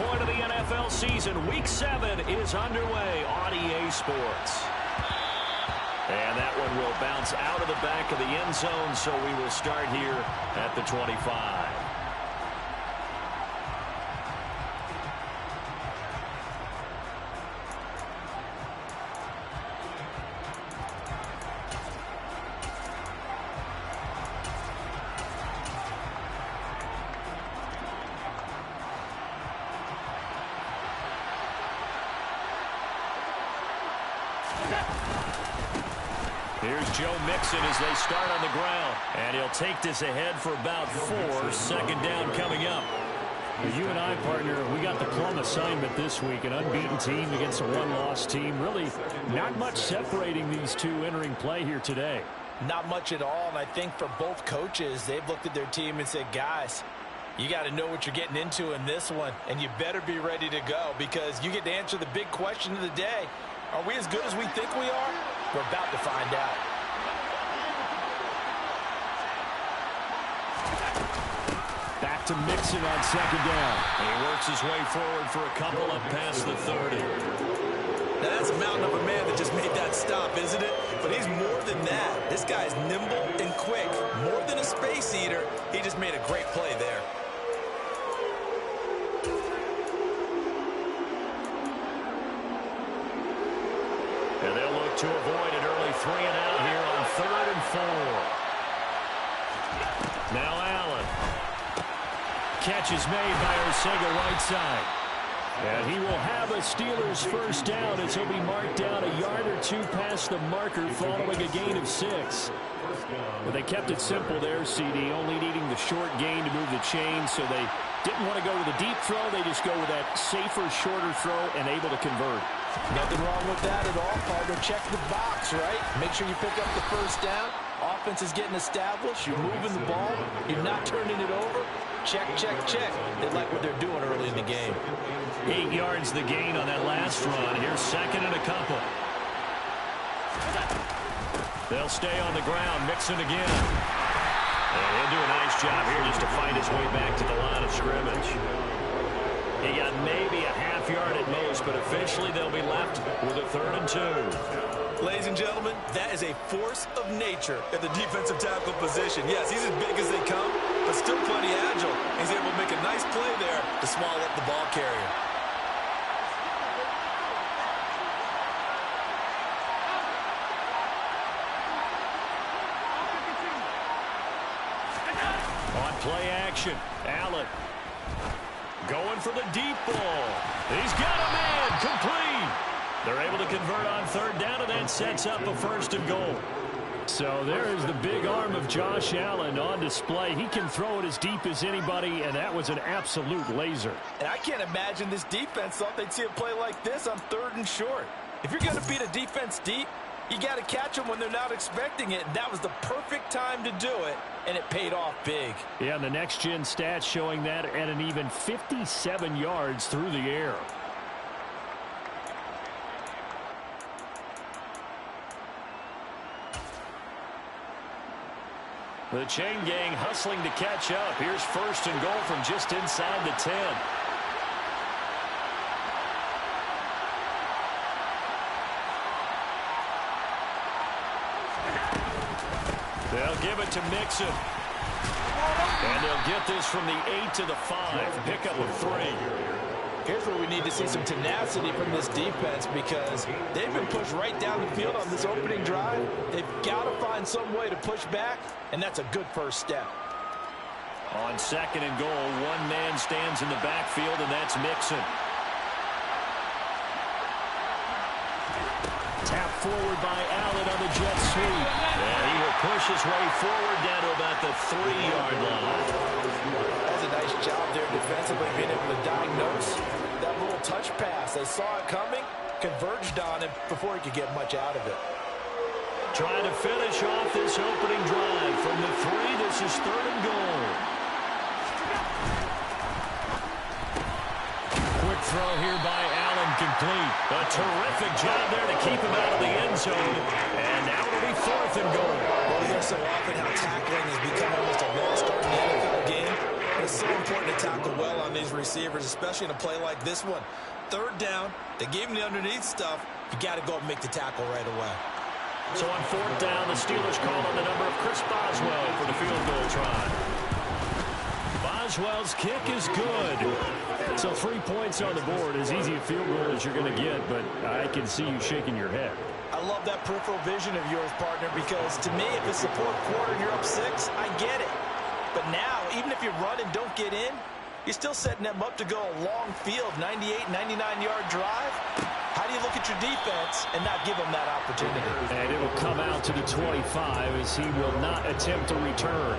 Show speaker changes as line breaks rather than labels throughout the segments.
point of the NFL season. Week 7 is underway on EA Sports. And that one will bounce out of the back of the end zone, so we will start here at the 25. Here's Joe Mixon as they start on the ground. And he'll take this ahead for about 4. Second down coming up.
You and I, partner, we got the plum assignment this week. An unbeaten team against a one-loss team. Really not much separating these two entering play here today.
Not much at all, and I think for both coaches, they've looked at their team and said, guys, you got to know what you're getting into in this one, and you better be ready to go because you get to answer the big question of the day. Are we as good as we think we are? We're about to find out.
Back to Mixon on second down.
He works his way forward for a couple up past the 30.
Now that's a mountain of a man that just made that stop, isn't it? But he's more than that. This guy's nimble and quick. More than a space eater. He just made a great play there.
And they'll look to avoid an early 3 and out here on 3rd and 4. Now Allen. Catch is made by Arcega right side. And he will have a Steelers first down as he'll be marked down a yard or 2 past the marker following a gain of 6. Well, they kept it simple there, CD, only needing the short gain to move the chains, so they didn't want to go with a deep throw. They just go with that safer, shorter throw and able to convert.
Nothing wrong with that at all, partner. Check the box, right? Make sure you pick up the first down. Offense is getting established. You're moving the ball. You're not turning it over. Check, check, check. They like what they're doing early in the game.
8 yards the gain on that last run. Here's second and a couple. They'll stay on the ground. Mixon again. And he'll do a nice job here just to find his way back to the line of scrimmage. He got maybe a half yard at most, but officially they'll be left with a 3rd and 2.
Ladies and gentlemen, that is a force of nature at the defensive tackle position. Yes, he's as big as they come, but still plenty agile. He's able to make a nice play there to swallow up the ball carrier.
On play action, Allen going for the deep ball. He's got a man complete. They're able to convert on 3rd down, and that sets up a 1st and goal.
So there is the big arm of Josh Allen on display. He can throw it as deep as anybody, and that was an absolute laser.
And I can't imagine this defense thought they'd see a play like this on 3rd and short. If you're going to beat a defense deep, you got to catch them when they're not expecting it. And that was the perfect time to do it, and it paid off big.
Yeah, and the next-gen stats showing that at an even 57 yards through the air.
The chain gang hustling to catch up. Here's 1st and goal from just inside the 10. They'll give it to Mixon. And they'll get this from the 8 to the 5. Pickup of 3.
Here's where we need to see some tenacity from this defense because they've been pushed right down the field on this opening drive. They've got to find some way to push back, and that's a good first step.
On 2nd and goal, one man stands in the backfield, and that's Mixon.
Tap forward by Allen on the jet sweep.
And he will push his way forward down to about the 3-yard line.
That's a nice job there defensively, being able to diagnose that little touch pass. They saw it coming, converged on it before he could get much out of it.
Trying to finish off this opening drive from the 3. This is 3rd and goal. Quick throw here by Allen, complete. A terrific job there to keep him out of the end zone. And now it'll be 4th and goal.
Well, so often how tackling has become almost a lost art in the NFL game. It's so important to tackle tackle well on these receivers, especially in a play like this one. Third down, they gave him the underneath stuff. You got to go and make the tackle right away.
So on fourth down, the Steelers call on the number of Chris Boswell for the field goal try. Boswell's kick is good. So 3 points on the board, as easy a field goal as you're going to get, but I can see you shaking your head.
I love that peripheral vision of yours, partner, because to me, if it's the fourth quarter and you're up 6, I get it. But now, even if you run and don't get in, you're still setting them up to go a long field, 98, 99-yard drive. How do you look at your defense and not give them that opportunity?
And it will come out to the 25 as he will not attempt to return.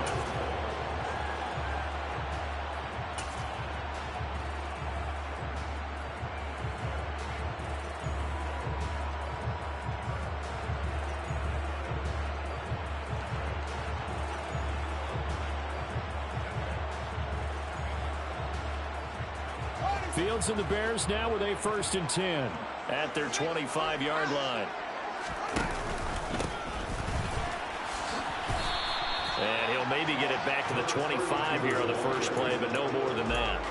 Fields and the Bears now with a 1st and 10 at their 25-yard line. And he'll maybe get it back to the 25 here on the first play, but no more than that.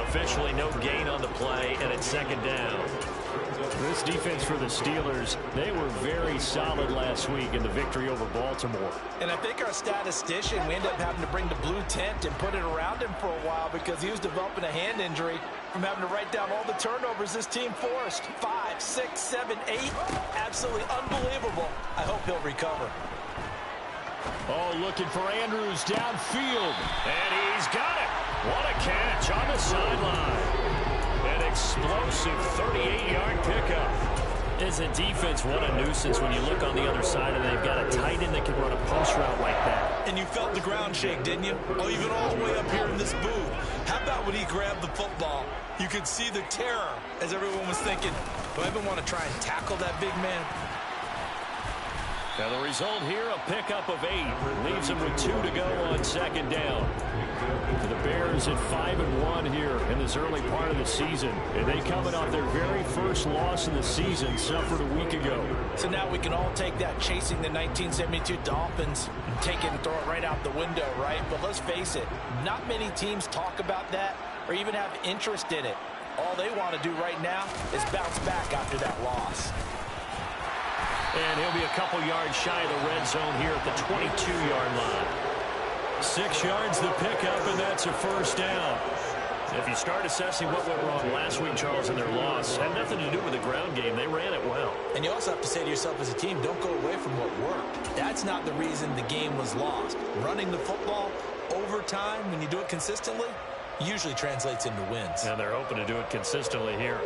Officially no gain on the play, and it's 2nd down. This defense for the Steelers, they were very solid last week in the victory over Baltimore.
And I think our statistician, we ended up having to bring the blue tent and put it around him for a while because he was developing a hand injury from having to write down all the turnovers this team forced. 5, 6, 7, 8. Absolutely unbelievable. I hope he'll recover.
Oh, looking for Andrews downfield. And he's got it. What a catch on the sideline. An explosive 38-yard pickup. As a defense, what a nuisance when you look on the other side and they've got a tight end that can run a post route like that.
And you felt the ground shake, didn't you? Oh, even all the way up here in this booth. How about when he grabbed the football? You could see the terror as everyone was thinking, do I even want to try and tackle that big man?
Now the result here, a pickup of 8. Leaves them with 2 to go on 2nd down. For the Bears at 5-1 here in this early part of the season. And they coming off their very first loss in the season, suffered a week ago.
So now we can all take that chasing the 1972 Dolphins and take it and throw it right out the window, right? But let's face it, not many teams talk about that or even have interest in it. All they want to do right now is bounce back after that loss.
And he'll be a couple yards shy of the red zone here at the 22-yard line. 6 yards the pickup, and that's a 1st down. If you start assessing what went wrong last week, Charles, in their loss, had nothing to do with the ground game. They ran it well.
And you also have to say to yourself as a team, don't go away from what worked. That's not the reason the game was lost. Running the football over time, when you do it consistently, usually translates into wins.
And they're hoping to do it consistently here.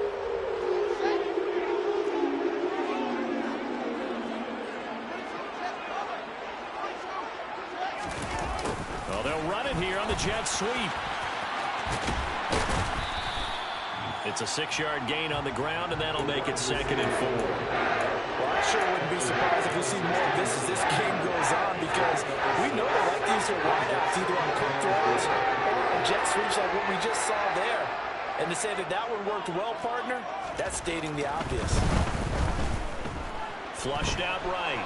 Well, they'll run it here on the jet sweep. It's a 6-yard gain on the ground, and that'll make it 2nd and 4.
Well, I sure wouldn't be surprised if we see more of this as this game goes on, because we know they like to use their wideouts either on quick throws or on jet sweeps like what we just saw there. And to say that that one worked well, partner, that's stating the obvious.
Flushed out right.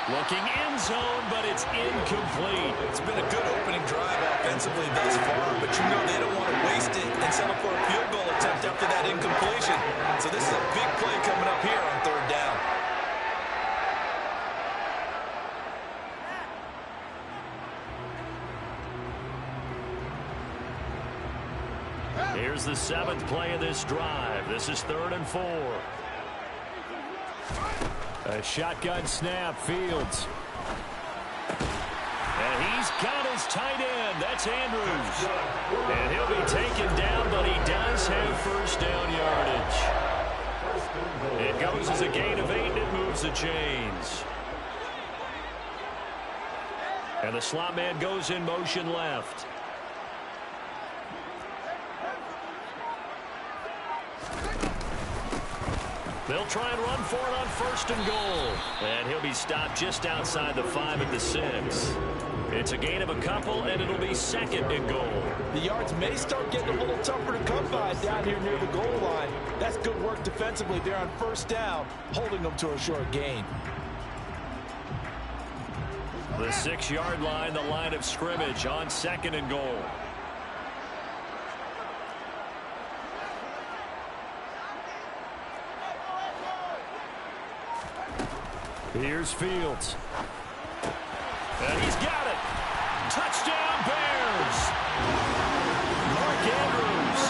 Looking end zone, but it's incomplete.
It's been a good opening drive offensively thus far, but you know they don't want to waste it and settle for a field goal attempt after that incompletion. So this is a big play coming up here on 3rd down.
Here's the 7th play of this drive. This is 3rd and 4. A shotgun snap, Fields. And he's got his tight end. That's Andrews. And he'll be taken down, but he does have 1st down yardage. It goes as a gain of 8, and it moves the chains. And the slot man goes in motion left. They'll try and run for it on 1st and goal. And he'll be stopped just outside the 5 at the 6. It's a gain of a couple, and it'll be 2nd and goal.
The yards may start getting a little tougher to come by down here near the goal line. That's good work defensively there on 1st down, holding them to a short gain.
The 6-yard line, the line of scrimmage on 2nd and goal. Here's Fields. And he's got it. Touchdown, Bears. Mark Andrews,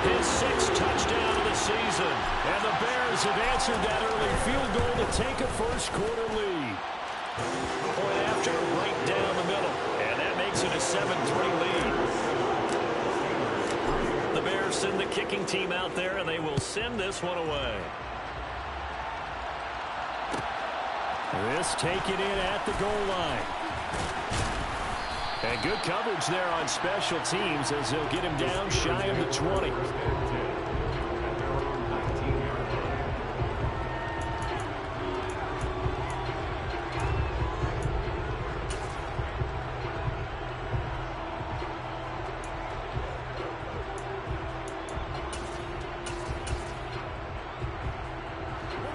his 6th touchdown of the season. And the Bears have answered that early field goal to take a first-quarter lead. Point after, right down the middle. And that makes it a 7-3 lead. The Bears send the kicking team out there, and they will send this one away. This taken in at the goal line. And good coverage there on special teams as they'll get him down shy of the 20.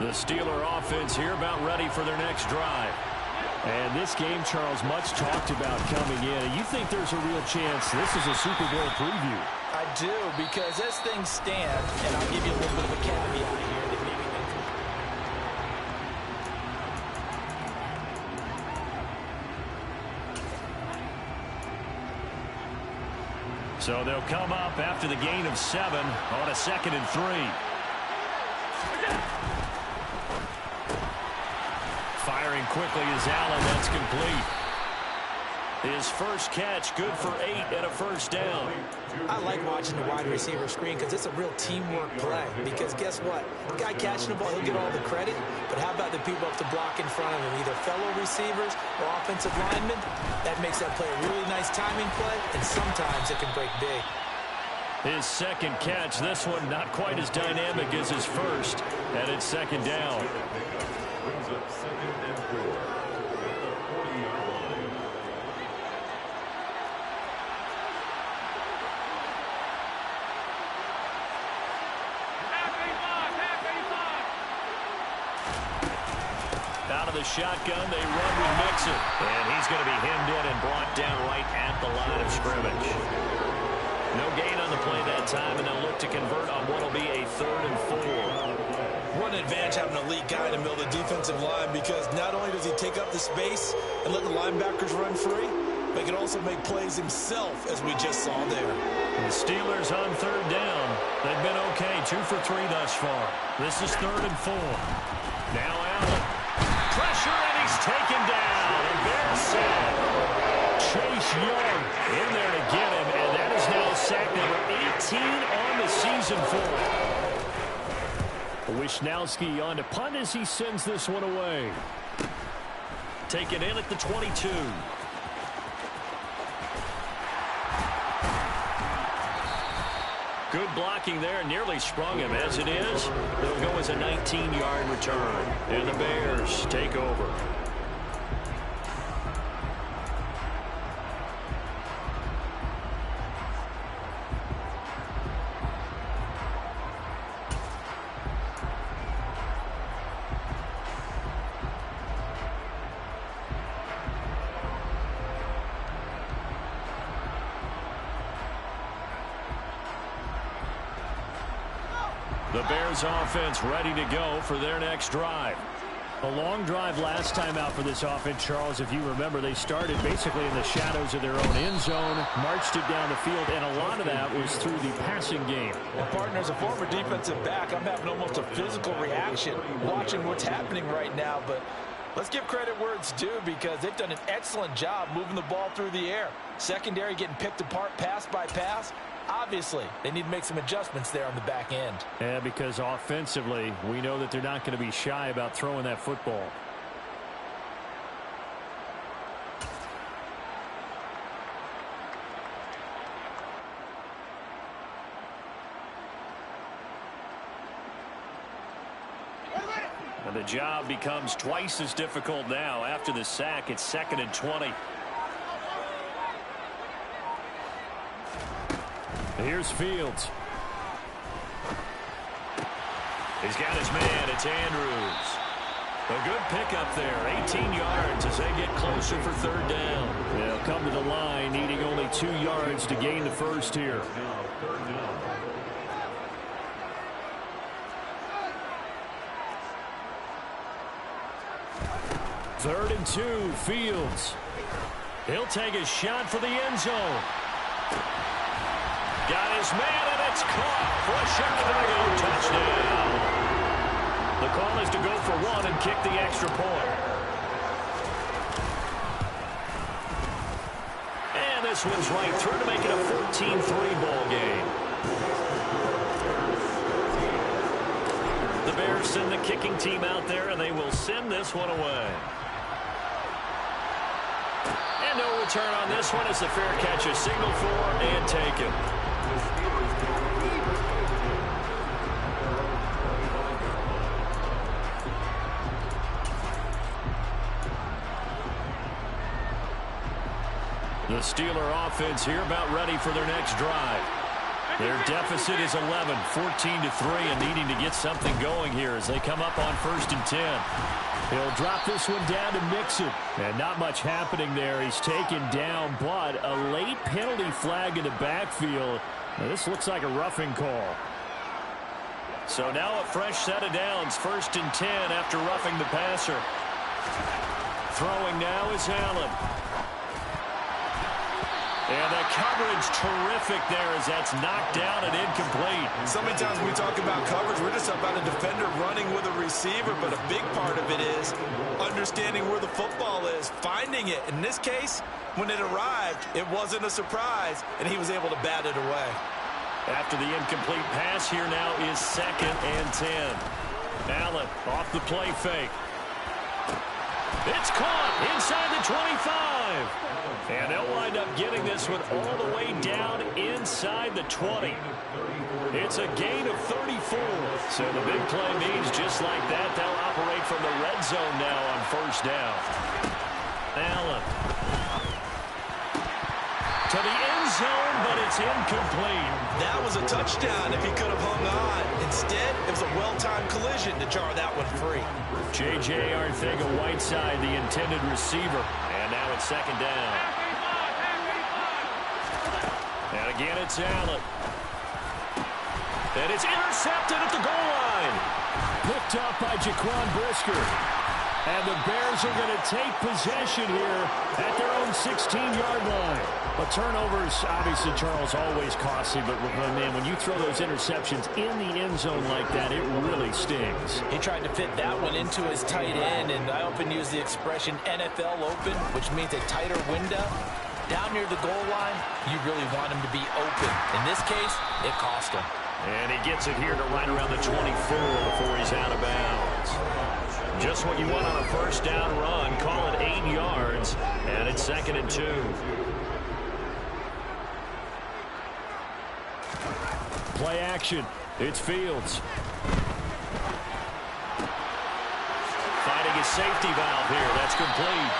The Steeler offense here about ready for their next drive. And this game, Charles, much talked about coming in. You think there's a real chance this is a Super Bowl preview?
I do, because as things stand, and I'll give you a little bit of a caveat here that maybe
so they'll come up after the gain of 7 on a 2nd and 3. Firing quickly is Allen. That's complete. His first catch, good for 8 and a first down.
I like watching the wide receiver screen because it's a real teamwork play. Because guess what? The guy catching the ball, he'll get all the credit. But how about the people up to block in front of him, either fellow receivers or offensive linemen? That makes that play a really nice timing play, and sometimes it can break big.
His 2nd catch, this one not quite as dynamic as his first, and it's 2nd down. Out of the shotgun, they run with Mixon. And he's going to be hemmed in and brought down right at the line of scrimmage. No gain on the play that time, and they'll look to convert on what will be a 3rd and 4.
What an advantage having an elite guy in the middle of the defensive line, because not only does he take up the space and let the linebackers run free, but he can also make plays himself, as we just saw there.
The Steelers on 3rd down. They've been okay, 2 for 3 thus far. This is 3rd and 4. Now Allen. Pressure, and he's taken down. And Bears said Chase Young in there to get him, and that is now sack number 18 on the season for him. Wishnowski on to punt as he sends this one away. Taken in at the 22. Good blocking there, nearly sprung him. As it is, they'll go as a 19-yard return. And the Bears take over. The Bears offense ready to go for their next drive. A long drive last time out for this offense, Charles. If you remember, they started basically in the shadows of their own end zone, marched it down the field, and a lot of that was through the passing game.
And partner, as a former defensive back, I'm having almost a physical reaction watching what's happening right now. But let's give credit where it's due, because they've done an excellent job moving the ball through the air. Secondary getting picked apart pass by pass. Obviously, they need to make some adjustments there on the back end.
Yeah, because offensively, we know that they're not going to be shy about throwing that football. And the job becomes twice as difficult now. After the sack, it's 2nd and 20. Here's Fields. He's got his man. It's Andrews. A good pickup there, 18 yards as they get closer for third down.
They'll come to the line, needing only 2 yards to gain the first here. Third and 2, Fields. He'll take a shot for the end zone.
Got his man, and it's caught for a Chicago touchdown. The call is to go for one and kick the extra point. And this one's right through to make it a 14-3 ball game. The Bears send the kicking team out there, and they will send this one away. And no return on this one as the fair catch is signaled for and taken. The Steeler offense here about ready for their next drive. Their deficit is 11, 14-3, and needing to get something going here as they come up on 1st and 10.
He'll drop this one down to Mixon. And not much happening there. He's taken down, but a late penalty flag in the backfield. Now, this looks like a roughing call.
So now a fresh set of downs, 1st and 10 after roughing the passer. Throwing now is Allen. And the coverage terrific there as that's knocked down and incomplete.
So many times when we talk about coverage, we're just about a defender running with a receiver, but a big part of it is understanding where the football is, finding it. In this case, when it arrived, it wasn't a surprise, and he was able to bat it away.
After the incomplete pass, here now is 2nd and 10. Allen off the play fake. It's caught inside the 25. And they'll wind up getting this one all the way down inside the 20. It's a gain of 34. So the big play means just like that, they'll operate from the red zone now on 1st down. Allen. To the end zone, but it's incomplete.
That was a touchdown if he could have hung on. Instead, it was a well-timed collision to jar that one free.
J.J. Arcega-Whiteside, the intended receiver. And now it's 2nd down. And again, it's Allen. And it's intercepted at the goal line.
Picked up by Jaquan Brisker. And the Bears are going to take possession here at their own 16-yard line. But turnovers, obviously, Charles, always costly. But, man, when you throw those interceptions in the end zone like that, it really stings.
He tried to fit that one into his tight end, and I often use the expression NFL open, which means a tighter window. Down near the goal line, you really want him to be open. In this case, it cost him.
And he gets it here to right around the 24 before he's out of bounds. Just what you want on a 1st down run. Call it 8 yards, and it's 2nd and 2.
Play action. It's Fields.
Finding his safety valve here. That's complete.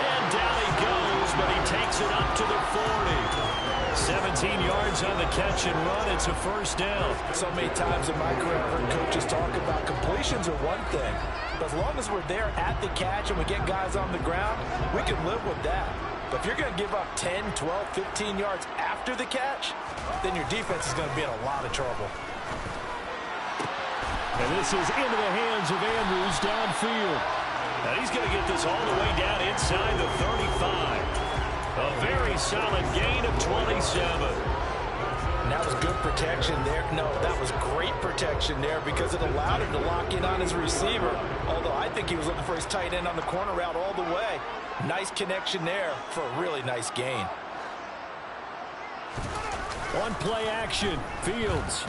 And down he goes, but he takes it up to the 40. 17 yards on the catch and run. It's a 1st down.
So many times in my career, I've heard coaches talk about completions are one thing. But as long as we're there at the catch and we get guys on the ground, we can live with that. But if you're going to give up 10, 12, 15 yards after the catch, then your defense is going to be in a lot of trouble.
And this is into the hands of Andrews downfield.
And he's going to get this all the way down inside the 35. A very solid gain of 27.
And that was good protection there. No, that was great protection there because it allowed him to lock in on his receiver. Although I think he was looking for his tight end on the corner route all the way. Nice connection there for a really nice gain.
On play action, Fields.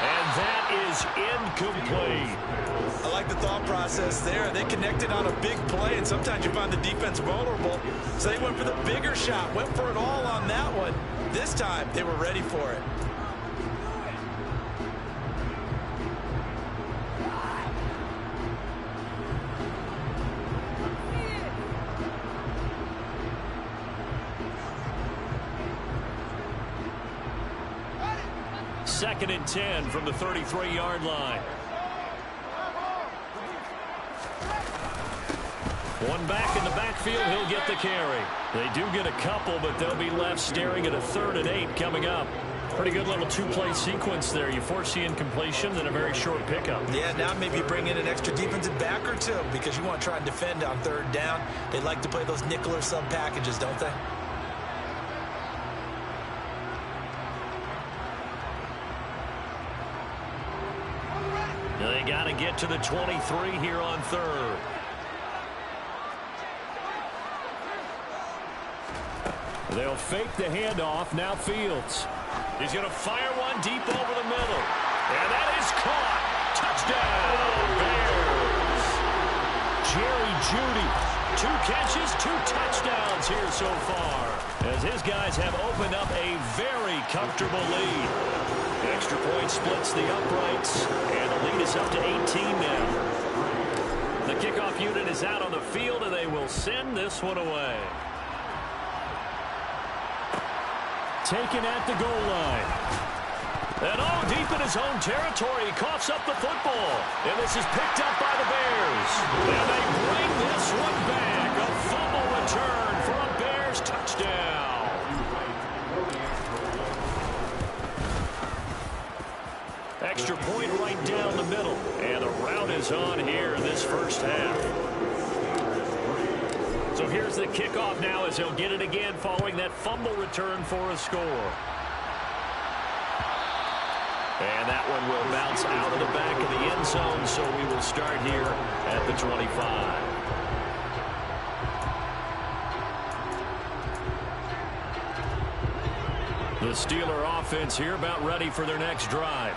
And that is incomplete.
I like the thought process there. They connected on a big play, and sometimes you find the defense vulnerable. So they went for the bigger shot, went for it all on that one. This time, they were ready for it.
Second and 10 from the 33-yard line. One back in the backfield, he'll get the carry. They do get a couple, but they'll be left staring at a 3rd and 8 coming up. Pretty good little two-play sequence there. You force the incompletion, then a very short pickup.
Yeah, now maybe bring in an extra defensive back or two because you want to try and defend on 3rd down. They like to play those nickel or sub packages, don't they?
They got to get to the 23 here on 3rd. They'll fake the handoff. Now Fields. He's going to fire one deep over the middle. And that is caught. Touchdown, Bears. Jerry Jeudy. 2 catches, 2 touchdowns here so far, as his guys have opened up a very comfortable lead. Extra point splits the uprights, and the lead is up to 18 now. The kickoff unit is out on the field, and they will send this one away. Taken at the goal line. And deep in his own territory, he coughs up the football. And this is picked up by the Bears. And they bring this one back. A fumble return for a Bears touchdown. Extra point right down the middle. And the route is on here in this first half. So here's the kickoff now as he'll get it again following that fumble return for a score. And that one will bounce out of the back of the end zone, so we will start here at the 25. The Steeler offense here about ready for their next drive.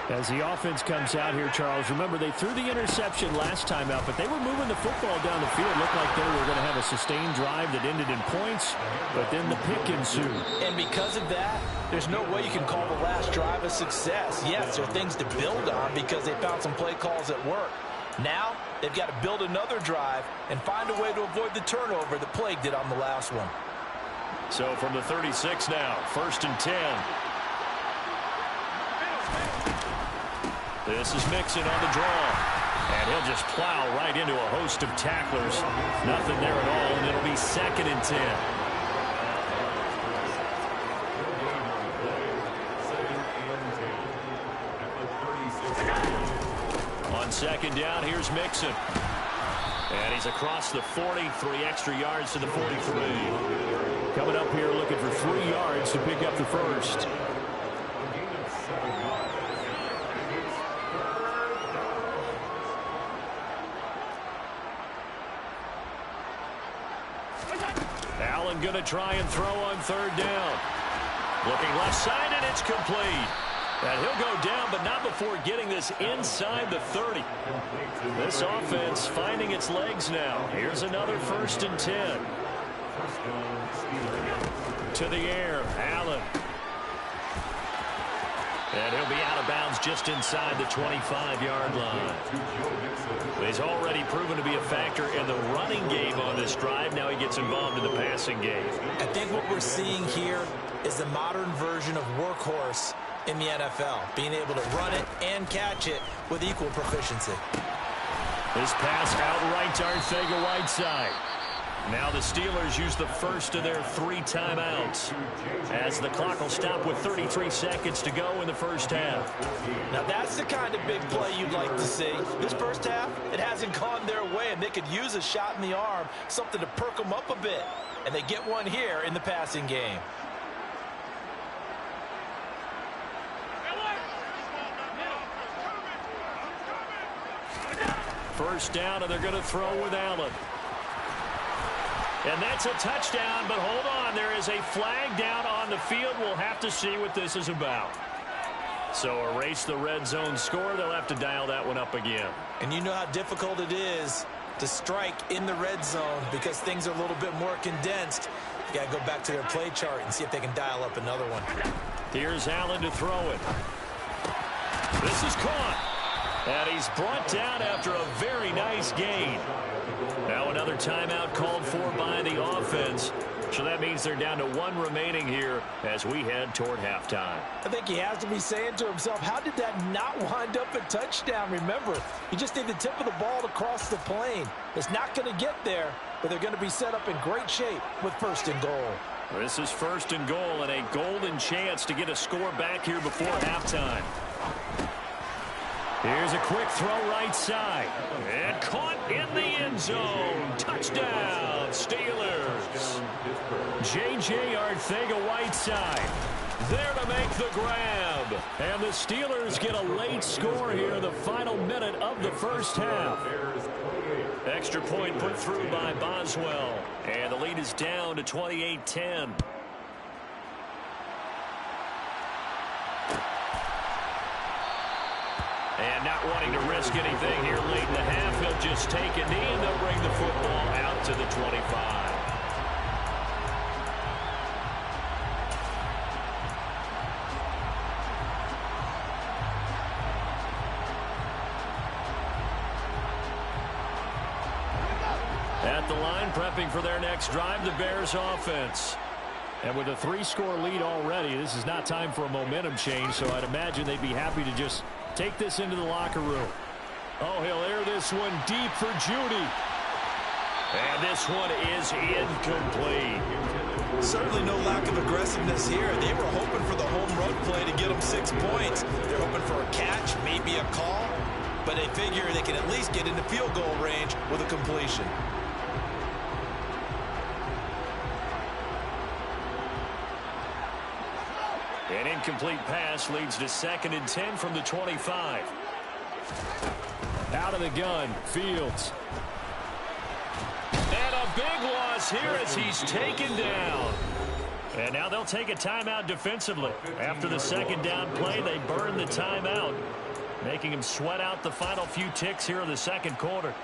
As the offense comes out here, Charles, remember they threw the interception last time out, but they were moving the football down the field. It looked like they were going to have a sustained drive that ended in points, but then the pick ensued.
And because of that, there's no way you can call the last drive a success. Yes, there are things to build on because they found some play calls that work. Now, they've got to build another drive and find a way to avoid the turnover that plagued it on the last one.
So from the 36 now, 1st and 10. This is Mixon on the draw. And he'll just plow right into a host of tacklers. Nothing there at all, and it'll be 2nd and 10. On 2nd down, here's Mixon. And he's across the 40, 3 extra yards to the 43. Coming up here looking for 3 yards to pick up the first. Allen going to try and throw on 3rd down. Looking left side, and it's complete. And he'll go down, but not before getting this inside the 30. This offense finding its legs now. Here's another 1st and 10. To the air, Allen. And he'll be out of bounds just inside the 25-yard line. He's already proven to be a factor in the running game on this drive. Now he gets involved in the passing game.
I think what we're seeing here is the modern version of workhorse in the NFL, being able to run it and catch it with equal proficiency.
This pass outright to Arcega-Whiteside. Now the Steelers use the first of their 3 timeouts as the clock will stop with 33 seconds to go in the first half.
Now that's the kind of big play you'd like to see. This first half, it hasn't gone their way, and they could use a shot in the arm, something to perk them up a bit. And they get one here in the passing game.
First down, and they're going to throw with Allen. And that's a touchdown, but hold on. There is a flag down on the field. We'll have to see what this is about. So erase the red zone score. They'll have to dial that one up again.
And you know how difficult it is to strike in the red zone because things are a little bit more condensed. You got to go back to their play chart and see if they can dial up another one.
Here's Allen to throw it. This is caught. And he's brought down after a very nice gain. Now another timeout called for by the offense So that means they're down to 1 remaining here as we head toward halftime.
I think he has to be saying to himself, how did that not wind up a touchdown? Remember, you just need the tip of the ball to cross the plane. It's not going to get there, but they're going to be set up in great shape with 1st and goal.
This is 1st and goal and a golden chance to get a score back here before halftime. Here's a quick throw right side. And caught in the end zone. Touchdown, Steelers. J.J. Arcega-Whiteside there to make the grab. And the Steelers get a late score here in the final minute of the first half. Extra point put through by Boswell. And the lead is down to 28-10. And not wanting to risk anything here late in the half, he'll just take a knee and they'll bring the football out to the 25. At the line, prepping for their next drive, the Bears offense. And with a 3-score lead already, this is not time for a momentum change, so I'd imagine they'd be happy to just take this into the locker room. Oh, he'll air this one deep for Judy. And this one is incomplete.
Certainly no lack of aggressiveness here. They were hoping for the home run play to get them 6 points. They're hoping for a catch, maybe a call, but they figure they can at least get into field goal range with a completion.
An incomplete pass leads to 2nd and 10 from the 25. Out of the gun, Fields. And a big loss here as he's taken down. And now they'll take a timeout defensively. After the 2nd down play, they burn the timeout, making him sweat out the final few ticks here in the 2nd quarter.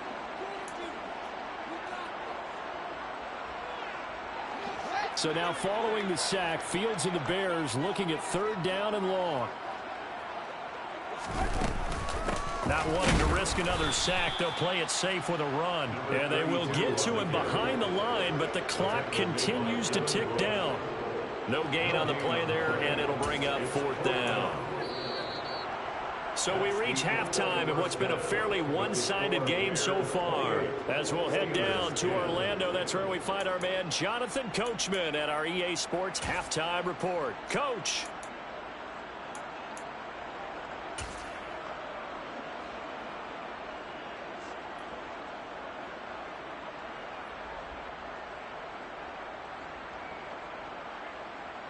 So now following the sack, Fields and the Bears looking at 3rd down and long. Not wanting to risk another sack, they'll play it safe with a run. And they will get to him behind the line, but the clock continues to tick down. No gain on the play there, and it'll bring up 4th down. So we reach halftime in what's been a fairly one-sided game so far. As we'll head down to Orlando, that's where we find our man Jonathan Coachman at our EA Sports Halftime Report. Coach.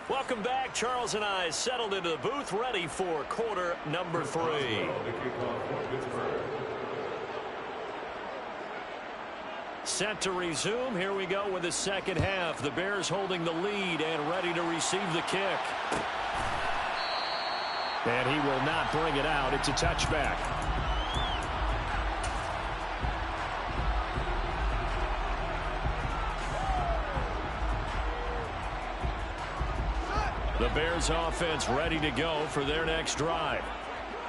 Welcome back. Charles and I settled into the booth, ready for quarter number 3. Set to resume. Here we go with the 2nd half. The Bears holding the lead and ready to receive the kick. And he will not bring it out. It's a touchback. The Bears offense ready to go for their next drive.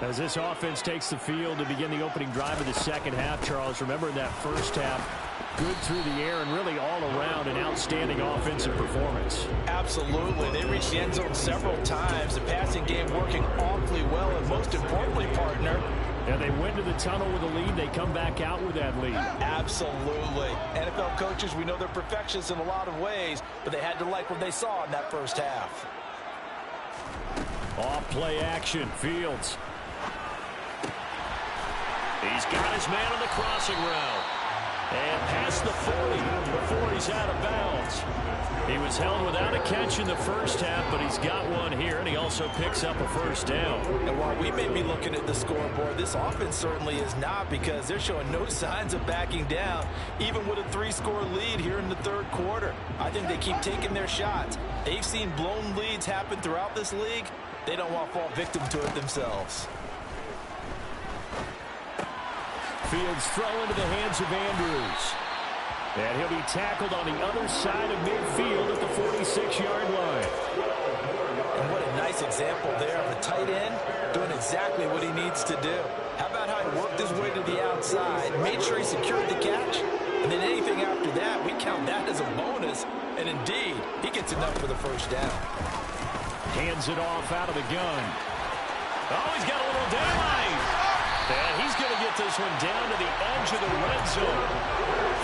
As this offense takes the field to begin the opening drive of the 2nd half, Charles, remember in that 1st half, good through the air and really all around an outstanding offensive performance.
Absolutely. They reached the end zone several times. The passing game working awfully well, and most importantly, partner,
and they went to the tunnel with a lead. They come back out with that lead.
Absolutely. NFL coaches, we know they're perfectionists in a lot of ways, but they had to like what they saw in that 1st half.
Off play action, Fields. He's got his man on the crossing route. And past the 40 before he's out of bounds. He was held without a catch in the 1st half, but he's got one here, and he also picks up a 1st down.
And while we may be looking at the scoreboard, this offense certainly is not, because they're showing no signs of backing down, even with a 3-score lead here in the 3rd quarter. I think they keep taking their shots. They've seen blown leads happen throughout this league. They don't want to fall victim to it themselves.
Fields throw into the hands of Andrews. And he'll be tackled on the other side of midfield at the 46-yard line.
And what a nice example there of a tight end doing exactly what he needs to do. How about how he worked his way to the outside, made sure he secured the catch, and then anything after that, we count that as a bonus is. And indeed, he gets enough for the first down.
Hands it off out of the gun. Oh, he's got a little daylight. And he's going to get this one down to the edge of the red zone.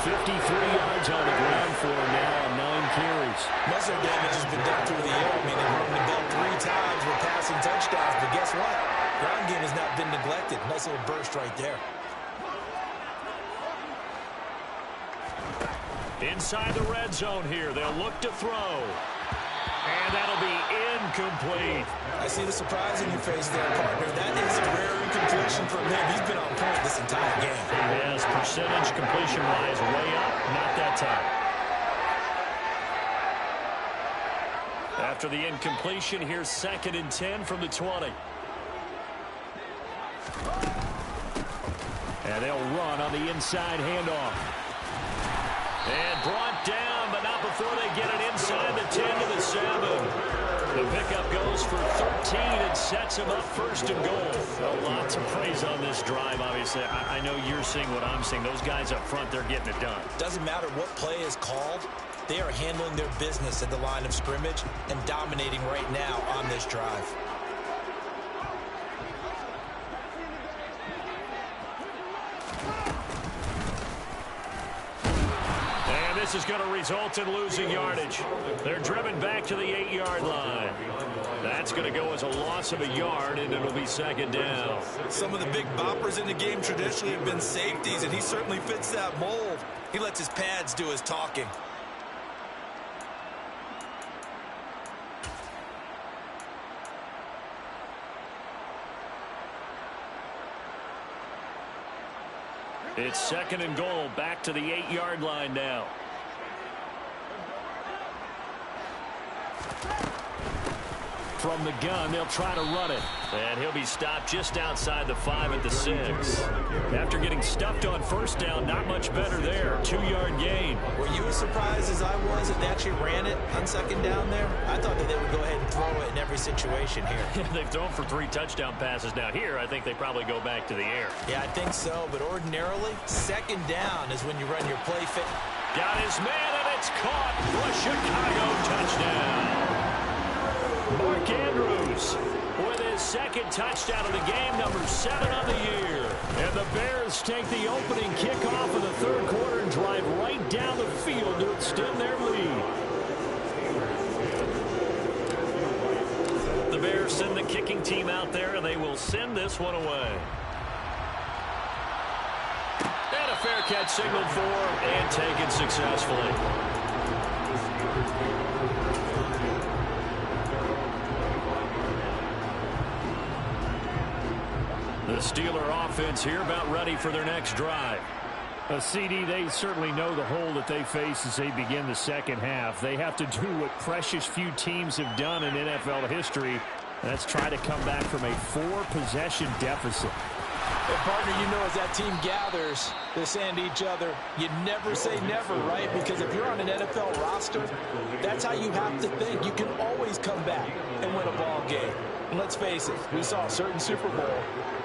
53 yards on the ground for him now on 9 carries.
Muscle damage has been done through the air. I mean, they've rung the bell 3 times with passing touchdowns. But guess what? Ground game has not been neglected. Nice little burst right there.
Inside the red zone here. They'll look to throw. And that'll be incomplete.
I see the surprise in your face there, partner. That is a rare incompletion from him. He's been on point this entire game.
Yes, percentage completion-wise way up, not that time. After the incompletion, here's 2nd and 10 from the 20. And they'll run on the inside handoff. And brought down, but not before they get it inside the 10 to the 7. The pickup goes for 13 and sets him up 1st and goal. Lots of praise on this drive, obviously. I know you're seeing what I'm seeing. Those guys up front, they're getting it done.
Doesn't matter what play is called. They are handling their business at the line of scrimmage and dominating right now on this drive.
This is going to result in losing yardage. They're driven back to the 8-yard line. That's going to go as a loss of a yard, and it'll be 2nd down.
Some of the big boppers in the game traditionally have been safeties, and he certainly fits that mold. He lets his pads do his talking.
It's 2nd and goal, back to the 8-yard line now. From the gun, they'll try to run it. And he'll be stopped just outside the 5 at the 6. After getting stuffed on 1st down, not much better there. 2-yard gain.
Were you as surprised as I was that they actually ran it on 2nd down there? I thought that they would go ahead and throw it in every situation here.
They've thrown for 3 touchdown passes. Now here, I think they probably go back to the air.
Yeah, I think so. But ordinarily, 2nd down is when you run your play fit.
Got his man, and it's caught for a Chicago touchdown. Mark Andrews with his 2nd touchdown of the game, number 7 on the year. And the Bears take the opening kickoff of the 3rd quarter and drive right down the field to extend their lead. The Bears send the kicking team out there, and they will send this one away. And a fair catch signaled for and taken successfully. The Steeler offense here about ready for their next drive. CD, they certainly know the hole that they face as they begin the 2nd half. They have to do what precious few teams have done in NFL history. That's try to come back from a 4-possession deficit.
Hey, partner, you know as that team gathers, they're saying to each other, you never say never, right? Because if you're on an NFL roster, that's how you have to think. You can always come back and win a ball game. And let's face it, we saw a certain Super Bowl,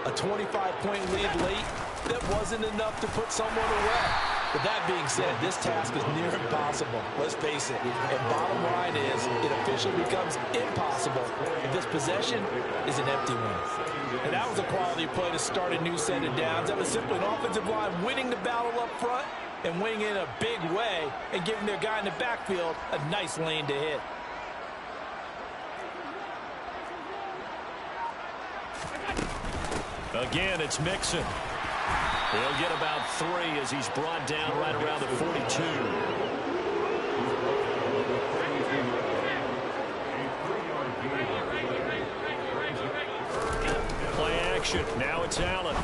a 25-point lead late that wasn't enough to put someone away. But that being said, this task is near impossible. Let's face it. And bottom line is, it officially becomes impossible if this possession is an empty one. And that was a quality play to start a new set of downs. That was simply an offensive line winning the battle up front and winning in a big way and giving their guy in the backfield a nice lane to hit.
Again, it's Mixon. He'll get about 3 as he's brought down right around the 42. Play action. Now it's Allen.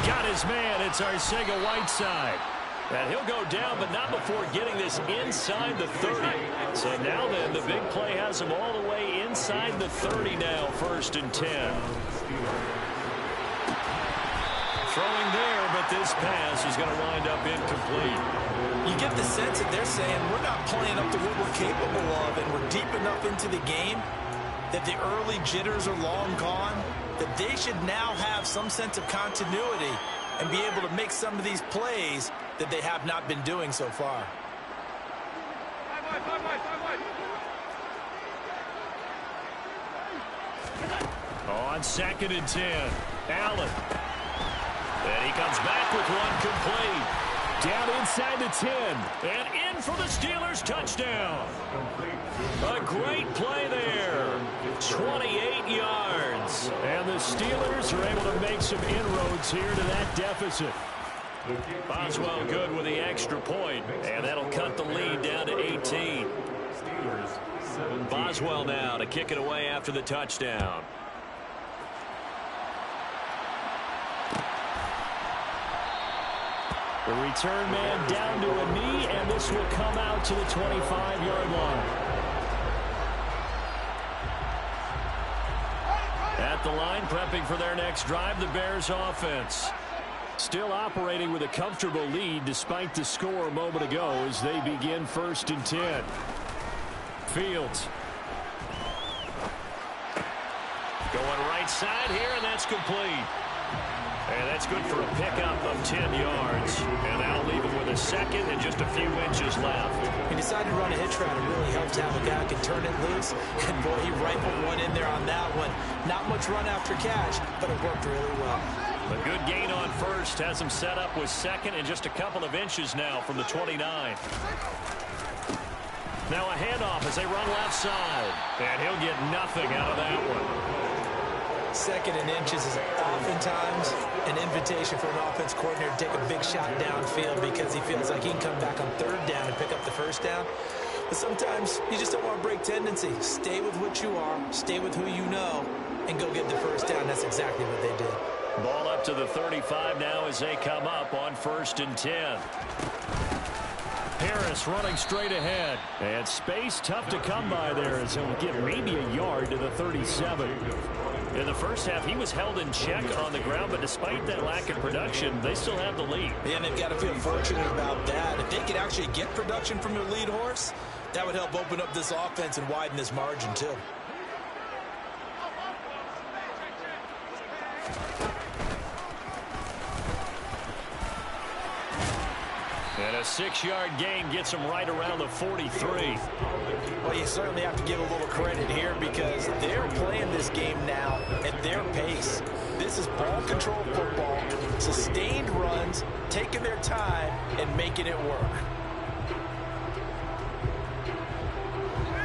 Got his man. It's Arcega-Whiteside. And he'll go down, but not before getting this inside the 30. So now then, the big play has him all the way inside the 30 now, 1st and 10. Throwing there, but this pass is going to wind up incomplete.
You get the sense that they're saying we're not playing up to what we're capable of, and we're deep enough into the game that the early jitters are long gone, that they should now have some sense of continuity and be able to make some of these plays that they have not been doing so far.
On 2nd and 10, Allen. And he comes back with one complete. Down inside the 10. And in for the Steelers touchdown. A great play there. 28 yards. And the Steelers are able to make some inroads here to that deficit. Boswell good with the extra point. And that'll cut the lead down to 18. Boswell now to kick it away after the touchdown. The return man down to a knee, and this will come out to the 25-yard line. At the line, prepping for their next drive, the Bears offense. Still operating with a comfortable lead despite the score a moment ago as they begin 1st and 10. Fields. Going right side here, and that's complete. And that's good for a pickup of 10 yards. And that'll leave him with a second and just a few inches left.
He decided to run a hitch route. It really helped to have a guy who can turn it loose. And, boy, he rifled one in there on that one. Not much run after catch, but it worked really well.
A good gain on first. Has him set up with second and just a couple of inches now from the 29. Now a handoff as they run left side. And he'll get nothing out of that one.
2nd and inches is oftentimes an invitation for an offense coordinator to take a big shot downfield because he feels like he can come back on 3rd down and pick up the 1st down. But sometimes you just don't want to break tendency. Stay with what you are, stay with who you know, and go get the 1st down. That's exactly what they did.
Ball up to the 35 now as they come up on 1st and 10. Harris running straight ahead. And space tough to come by there as he'll get maybe a yard to the 37. In the first half, he was held in check on the ground, but despite that lack of production, they still have the lead.
Yeah, and they've got to feel fortunate about that. If they could actually get production from their lead horse, that would help open up this offense and widen this margin, too.
And a 6-yard gain gets him right around the 43.
Well, you certainly have to give a little credit here because they're playing this game now at their pace. This is ball control football, sustained runs, taking their time, and making it work.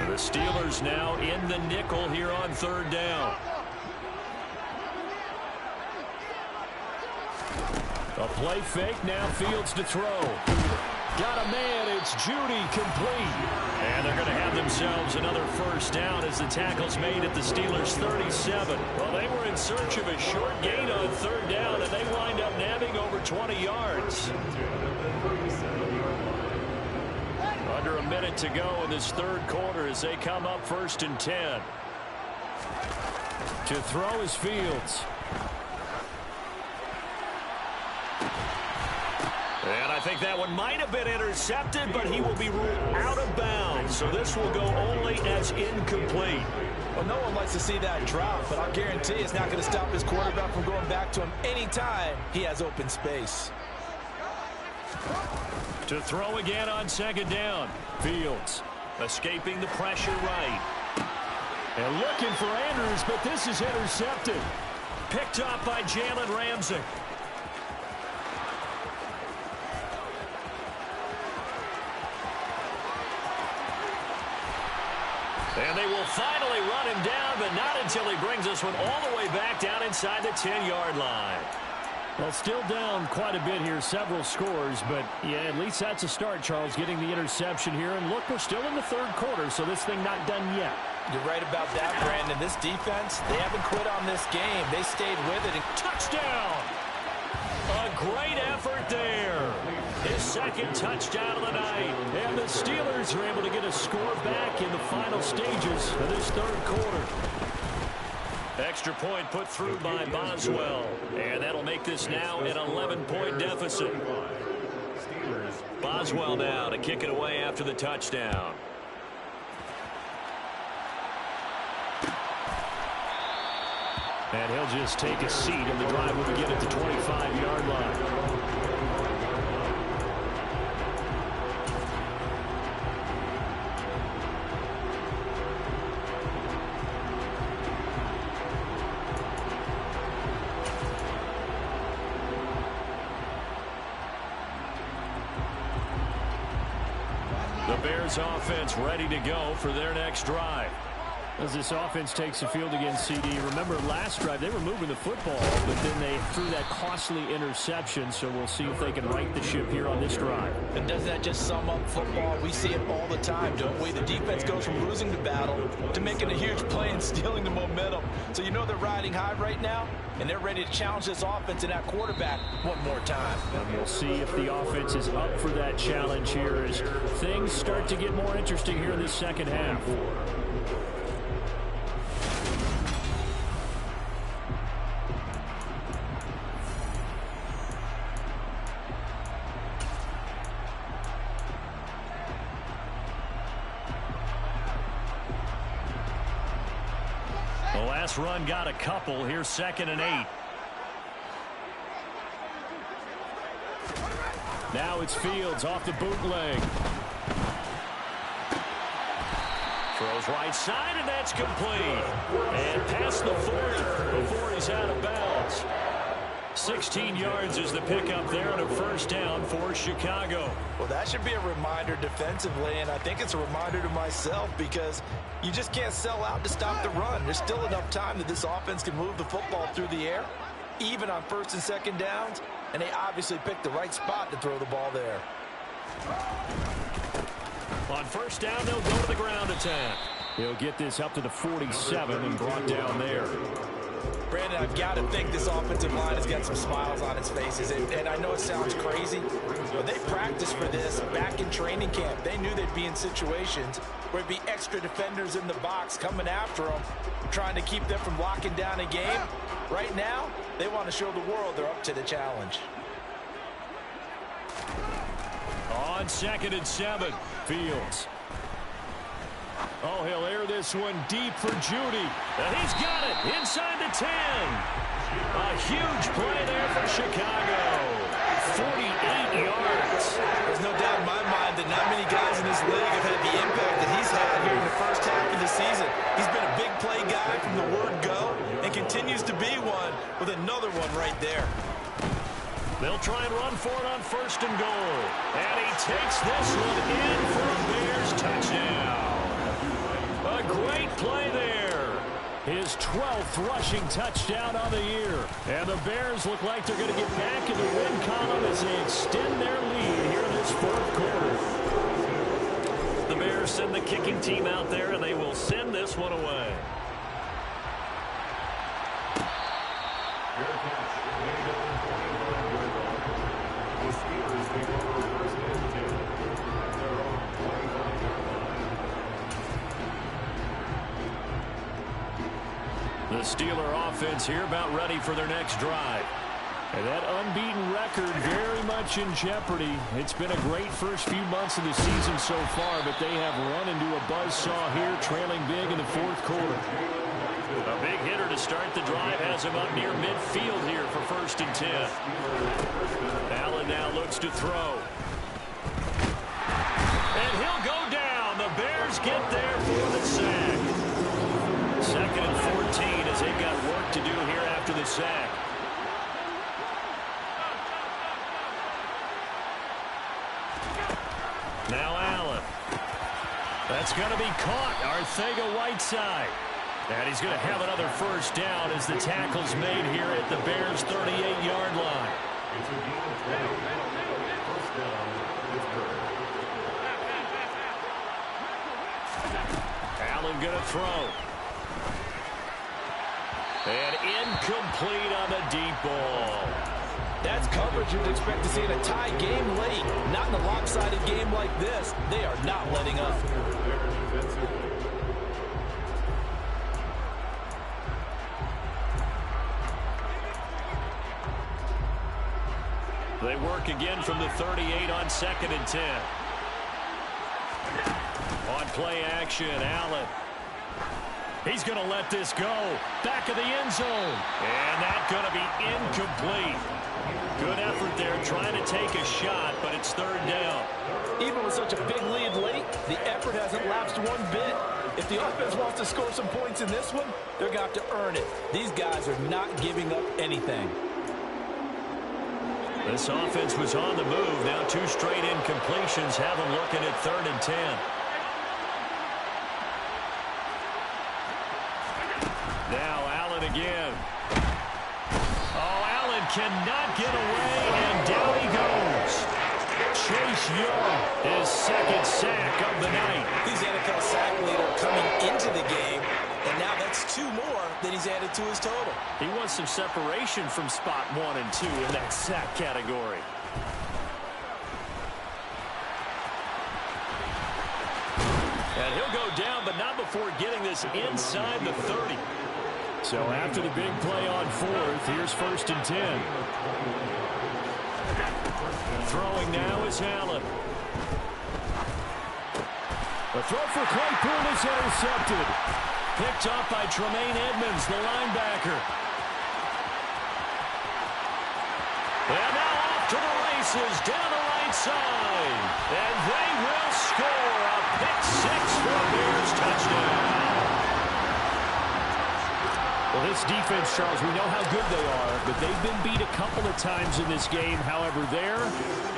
The Steelers now in the nickel here on 3rd down. A play fake, now Fields to throw. Got a man, it's Judy, complete. And they're going to have themselves another 1st down as the tackle's made at the Steelers' 37. Well, they were in search of a short gain on 3rd down, and they wind up nabbing over 20 yards. Under a minute to go in this 3rd quarter as they come up 1st and 10. To throw is Fields. And I think that one might have been intercepted, but he will be ruled out of bounds. So this will go only as incomplete.
Well, no one likes to see that drop, but I'll guarantee it's not going to stop his quarterback from going back to him anytime he has open space.
To throw again on 2nd down. Fields escaping the pressure right. And looking for Andrews, but this is intercepted. Picked up by Jalen Ramsey. And they will finally run him down, but not until he brings this one all the way back down inside the 10-yard line. Well, still down quite a bit here, several scores, but yeah, at least that's a start, Charles, getting the interception here. And look, we're still in the 3rd quarter, so this thing not done yet.
You're right about that, Brandon. This defense, they haven't quit on this game. They stayed with it.
Touchdown! A great effort there. His 2nd touchdown of the night. And the Steelers are able to get a score back in the final stages of this 3rd quarter. Extra point put through by Boswell. And that'll make this now an 11-point deficit. Boswell now to kick it away after the touchdown. And he'll just take a seat, and the drive will begin at the 25-yard line. Bears offense ready to go for their next drive.
As this offense takes the field against CD, remember last drive they were moving the football, but then they threw that costly interception, so we'll see if they can right the ship here on this drive.
And doesn't that just sum up football? We see it all the time, don't we? The defense goes from losing the battle to making a huge play and stealing the momentum. So you know they're riding high right now, and they're ready to challenge this offense and that quarterback one more time.
And we'll see if the offense is up for that challenge here as things start to get more interesting here in this second half.
The last run got a couple. Here's 2nd and 8.
Now it's Fields off the bootleg.
Throws right side, and that's complete. And past the 40 before he's out of bounds. 16 yards is the pickup there on a first down for Chicago.
Well, that should be a reminder defensively, and I think it's a reminder to myself because you just can't sell out to stop the run. There's still enough time that this offense can move the football through the air, even on 1st and 2nd downs, and they obviously picked the right spot to throw the ball there.
On 1st down, they'll go to the ground attack.
He'll get this up to the 47 and brought down there.
Brandon, I've got to think this offensive line has got some smiles on its faces. And I know it sounds crazy, but they practiced for this back in training camp. They knew they'd be in situations where there'd be extra defenders in the box coming after them, trying to keep them from locking down a game. Right now, they want to show the world they're up to the challenge.
On 2nd and 7, Fields. Oh, he'll air this one deep for Judy. And he's got it inside the 10. A huge play there for Chicago. 48 yards.
There's no doubt in my mind that not many guys in this league have had the impact that he's had here in the first half of the season. He's been a big play guy from the word go and continues to be one with another one right there.
They'll try and run for it on 1st and goal. And he takes this one in for a Bears touchdown. A great play there. His 12th rushing touchdown on the year. And the Bears look like they're going to get back in the win column as they extend their lead here in this 4th quarter. The Bears send the kicking team out there, and they will send this one away. The Steeler offense here about ready for their next drive. And that unbeaten record very much in jeopardy. It's been a great first few months of the season so far, but they have run into a buzzsaw here, trailing big in the 4th quarter. A big hitter to start the drive has him up near midfield here for 1st and 10. Allen now looks to throw. And he'll go down. The Bears get there for the sack. 2nd and 14 as they've got work to do here after the sack. Now Allen. That's going to be caught. Arcega-Whiteside. And he's going to have another first down as the tackle's made here at the Bears' 38-yard line. Allen going to throw. And incomplete on the deep ball.
That's coverage you'd expect to see in a tie game late. Not in a lopsided game like this. They are not letting up.
They work again from the 38 on 2nd and 10. On play action, Allen. He's going to let this go. Back of the end zone. And that's going to be incomplete. Good effort there trying to take a shot, but it's 3rd down.
Even with such a big lead late, the effort hasn't lapsed one bit. If the offense wants to score some points in this one, they're going to have to earn it. These guys are not giving up anything.
This offense was on the move. Now 2 straight incompletions have them looking at 3rd and 10. Now Allen again. Oh, Allen cannot get away, and down he goes. Chase Young, his 2nd sack of the night.
He's NFL sack leader coming into the game, and now that's 2 more that he's added to his total.
He wants some separation from spot 1 and 2 in that sack category. And he'll go down, but not before getting this inside the 30. So after the big play on 4th, here's 1st and 10. Throwing now is Allen. The throw for Claypool is intercepted. Picked up by Tremaine Edmonds, the linebacker. And now off to the races down the right side. And they will score a pick-6 for a Bears touchdown. Well, this defense, Charles, we know how good they are, but they've been beat a couple of times in this game. However,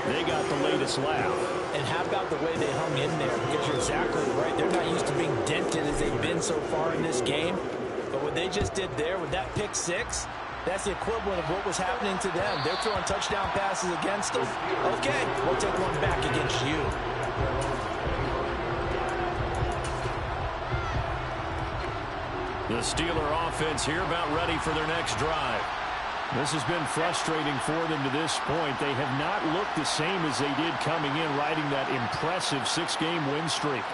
they got the latest laugh.
And how about the way they hung in there? Because you're exactly right. They're not used to being dented as they've been so far in this game. But what they just did there with that pick-6, that's the equivalent of what was happening to them. They're throwing touchdown passes against them. Okay, we'll take one back against you.
The Steeler offense here about ready for their next drive. This has been frustrating for them to this point. They have not looked the same as they did coming in, riding that impressive 6-game win streak.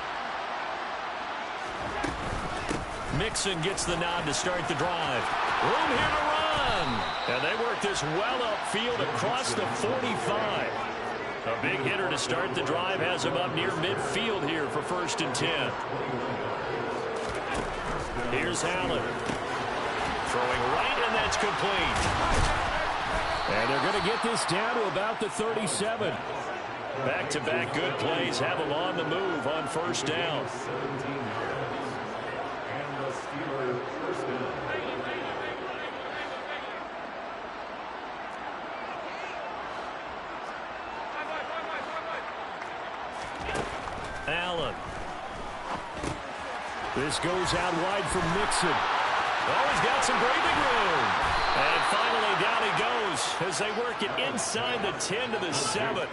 Mixon gets the nod to start the drive. Room here to run. And they work this well upfield across the 45. A big hitter to start the drive has him up near midfield here for 1st and 10. Here's Allen. Throwing right, and that's complete. And they're going to get this down to about the 37. Back-to-back good plays have them on the move on 1st down. Allen. This goes out wide from Mixon. Oh, he's got some breathing room. And finally down he goes as they work it inside the 10 to the 7.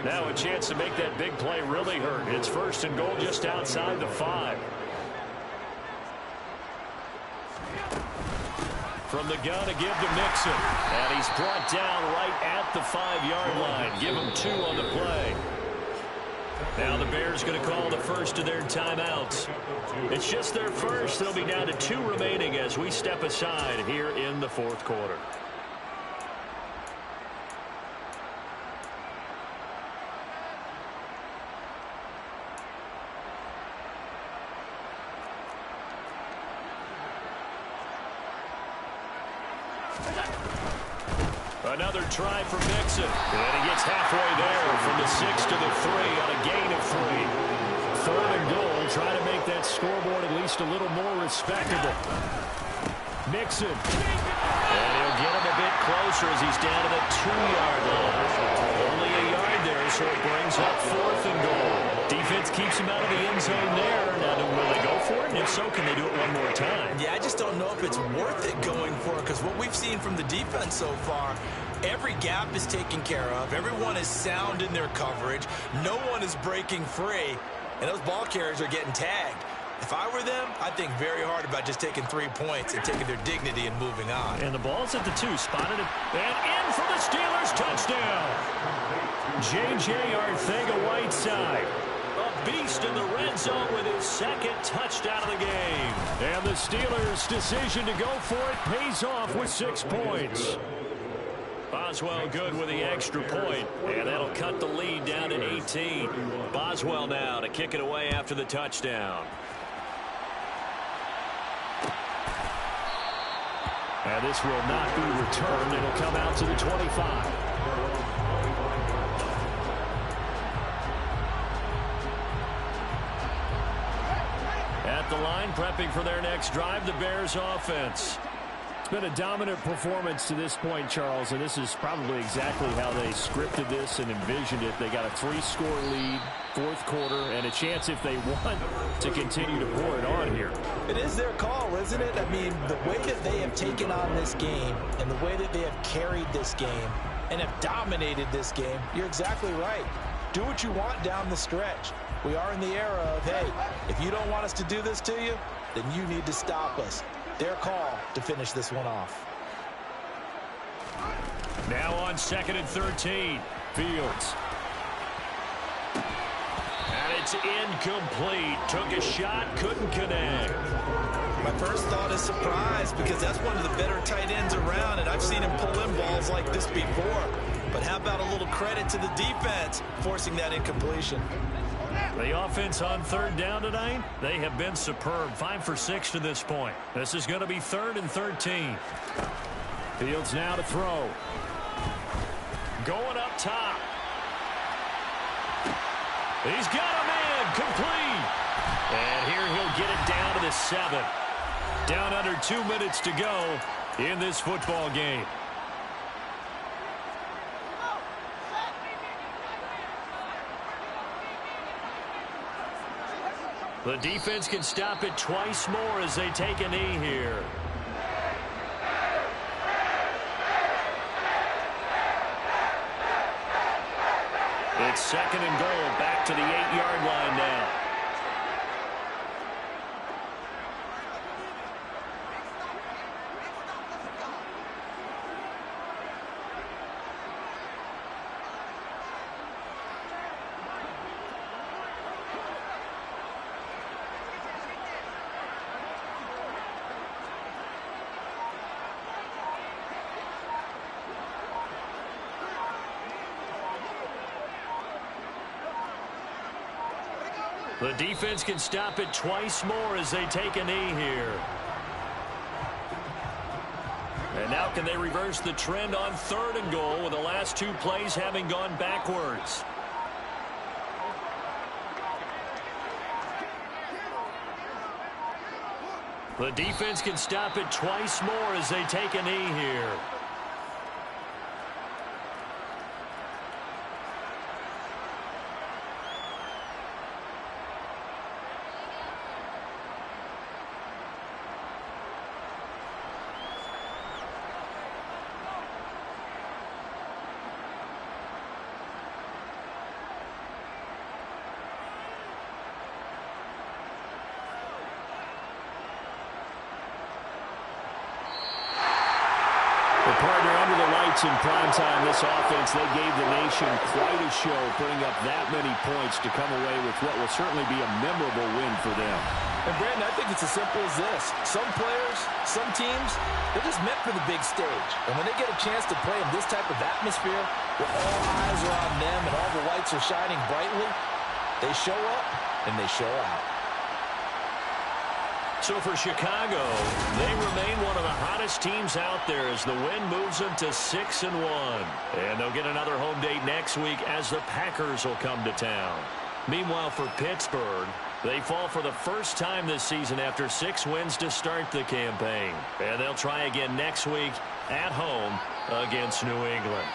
Now a chance to make that big play really hurt. It's 1st and goal just outside the 5. From the gun to give to Mixon. And he's brought down right at the 5-yard line. Give him 2 on the play. Now the Bears going to call the first of their timeouts. It's just their first. They'll be down to 2 remaining as we step aside here in the 4th quarter. Another try for Mixon. And he gets halfway there from the 6 to the 3 on a gain of 3. 3rd and goal. Try to make that scoreboard at least a little more respectable. Mixon. And he'll get him a bit closer as he's down to the 2-yard line. Only a yard there, so it brings up 4th and goal. Defense keeps him out of the end zone there. Now, will they go for it? And if so, can they do it one more time?
Yeah, I just don't know if it's worth it going for it, because what we've seen from the defense so far, every gap is taken care of. Everyone is sound in their coverage. No one is breaking free, and those ball carriers are getting tagged. If I were them, I'd think very hard about just taking 3 points and taking their dignity and moving on.
And the ball's at the 2, spotted it, and in for the Steelers, touchdown. J.J. Arcega-Whiteside, a beast in the red zone with his 2nd touchdown of the game. And the Steelers' decision to go for it pays off with 6 points. Boswell good with the extra point, and that'll cut the lead down to 18. Boswell now to kick it away after the touchdown. And this will not be returned. It'll come out to the 25. At the line, prepping for their next drive, the Bears offense. Been a dominant performance to this point, Charles, and this is probably exactly how they scripted this and envisioned it. They got a 3-score lead, fourth quarter, and a chance if they want to continue to pour it on here.
It is their call, isn't it? I mean, the way that they have taken on this game and the way that they have carried this game and have dominated this game, you're exactly right. Do what you want down the stretch. We are in the era of, hey, if you don't want us to do this to you, then you need to stop us. Their call to finish this one off.
Now on 2nd and 13. Fields. And it's incomplete. Took a shot, couldn't connect.
My first thought is surprise because that's one of the better tight ends around, and I've seen him pull in balls like this before. But how about a little credit to the defense forcing that incompletion?
The offense on 3rd down tonight, they have been superb. 5 for 6 to this point. This is going to be 3rd and 13. Fields now to throw. Going up top. He's got a man complete. And here he'll get it down to the 7. Down under 2 minutes to go in this football game. The defense can stop it twice more as they take a knee here. It's 2nd and goal, back to the 8-yard line now. The defense can stop it twice more as they take a knee here. And now can they reverse the trend on 3rd and goal with the last 2 plays having gone backwards? The defense can stop it twice more as they take a knee here. Partner, under the lights in primetime, this offense, they gave the nation quite a show, putting up that many points to come away with what will certainly be a memorable win for them.
And, Brandon, I think it's as simple as this. Some players, some teams, they're just meant for the big stage. And when they get a chance to play in this type of atmosphere, where all eyes are on them and all the lights are shining brightly, they show up and they show out.
So for Chicago, they remain one of the hottest teams out there as the win moves them to 6-1. And they'll get another home date next week as the Packers will come to town. Meanwhile, for Pittsburgh, they fall for the first time this season after 6 wins to start the campaign. And they'll try again next week at home against New England.